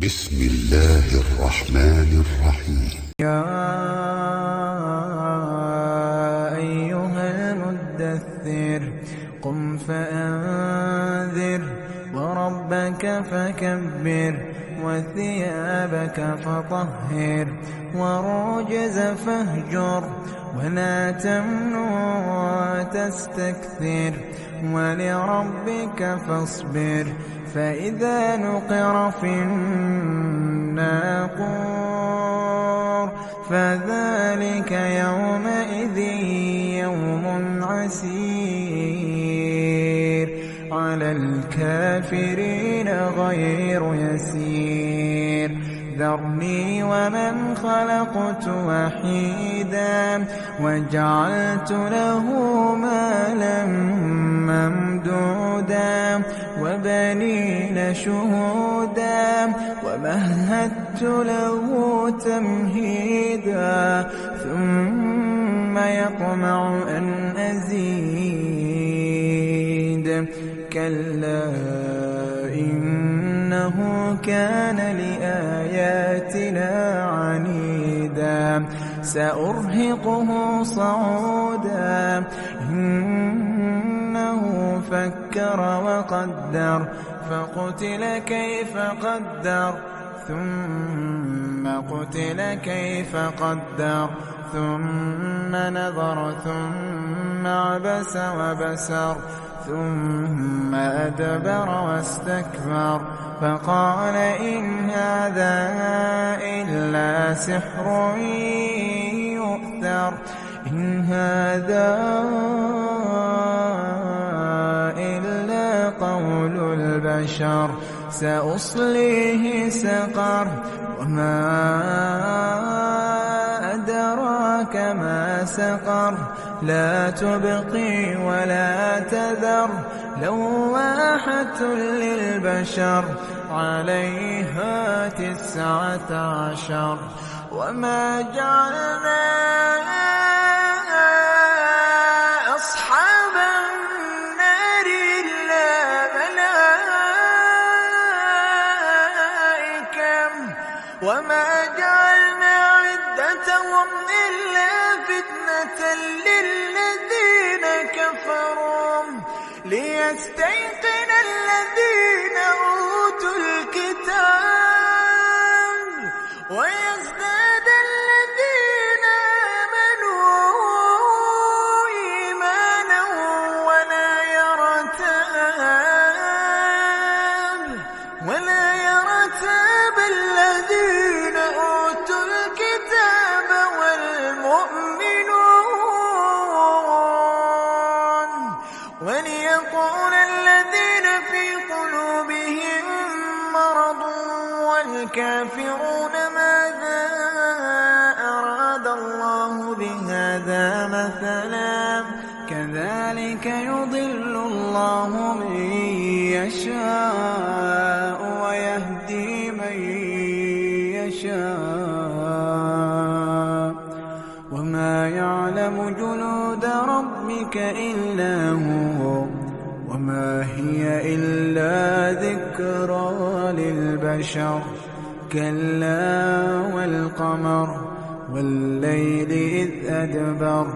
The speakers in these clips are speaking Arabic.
بسم الله الرحمن الرحيم. يا أيها المدثر قم فأنذر وربك فكبر وثيابك فطهر والرجز فاهجر ولا تمنن تستكثر ولربك فاصبر فإذا نقر في الناقور فذلك يومئذ يوم عسير على الكافرين غير يسير ذرني ومن خلقت وحيدا وجعلت له مالا ممدودا وبنين شهودا ومهدت له تمهيدا ثم يطمع أن أزيد كلا إنه كان لآياتنا عنيدا سأرهقه صعودا إنه فكر وقدر فقتل كيف قدر ثم قتل كيف قدر ثم نظر ثم عبس وبسر ثم أدبر واستكبر فقال إن هذا إلا سحر يؤثر إن هذا إلا قول البشر سأصليه سقر وما أدراك ما سقر لا تبقي ولا تذر لواحة للبشر عليها 19 وما جعلنا أصحاب النار إلا ملائكة وما جعلنا عدتهم إلا فتنة للذين كفروا ليستيقن الذين أوتوا الكتاب ويزداد الذين آمنوا إيمانا ولا يرتاب الذين أوتوا الكتاب والمؤمنون وليقول الذين في قلوبهم مرض والكافرون ماذا أراد الله بهذا مثلا كذلك يضل الله من يشاء ويهدي من يشاء وما يعلم جنود ربك إلا هو وما هي إلا ذكرى للبشر كلا والقمر والليل إذ أدبر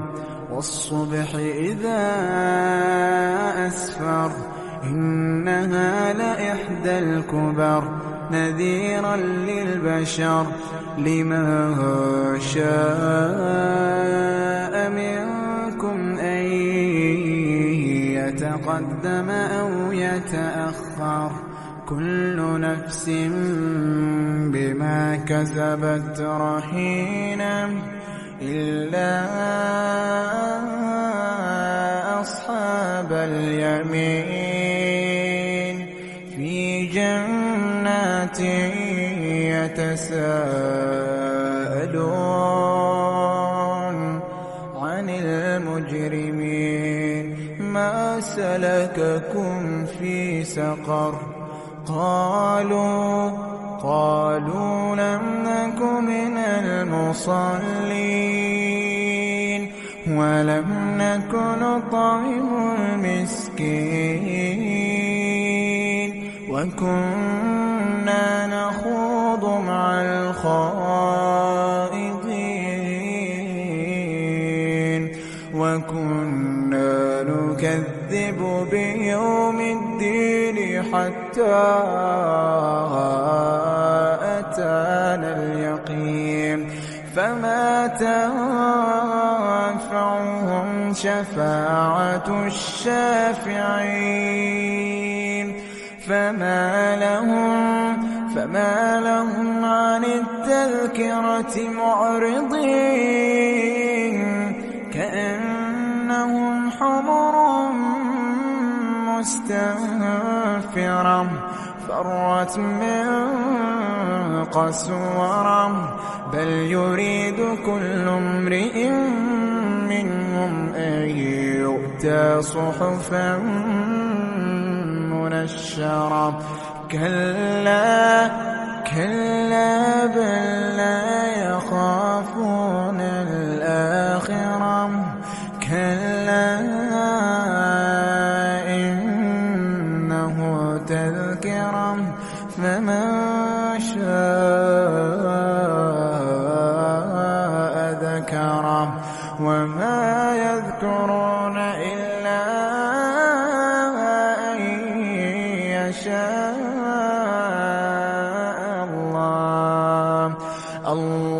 والصبح إذا أسفر إنها لإحدى الكبر نذيرا للبشر لمن شاء منكم أن يتقدم أو يتأخر كل نفس بما كسبت رهينة إلا أصحاب اليمين في جنات يتساءلون عن المجرمين ما سلككم في سقر قالوا لم نك من المصلين ولم نك نطعم المسكين وكنا نخوض الخائضين وكنا نكذب بيوم الدين حتى أتانا اليقين فما تنفعهم شفاعة الشافعين فما لهم عن التذكرة معرضين كأنهم حمر مستنفرة فرت من قسورة بل يريد كل امرئ منهم أن يؤتى صحفا منشرة كلا بل لا يخافون الآخرة كلا إنه تذكرة فمن شاء ذكره وما يذكرون إلا أن يشاء الله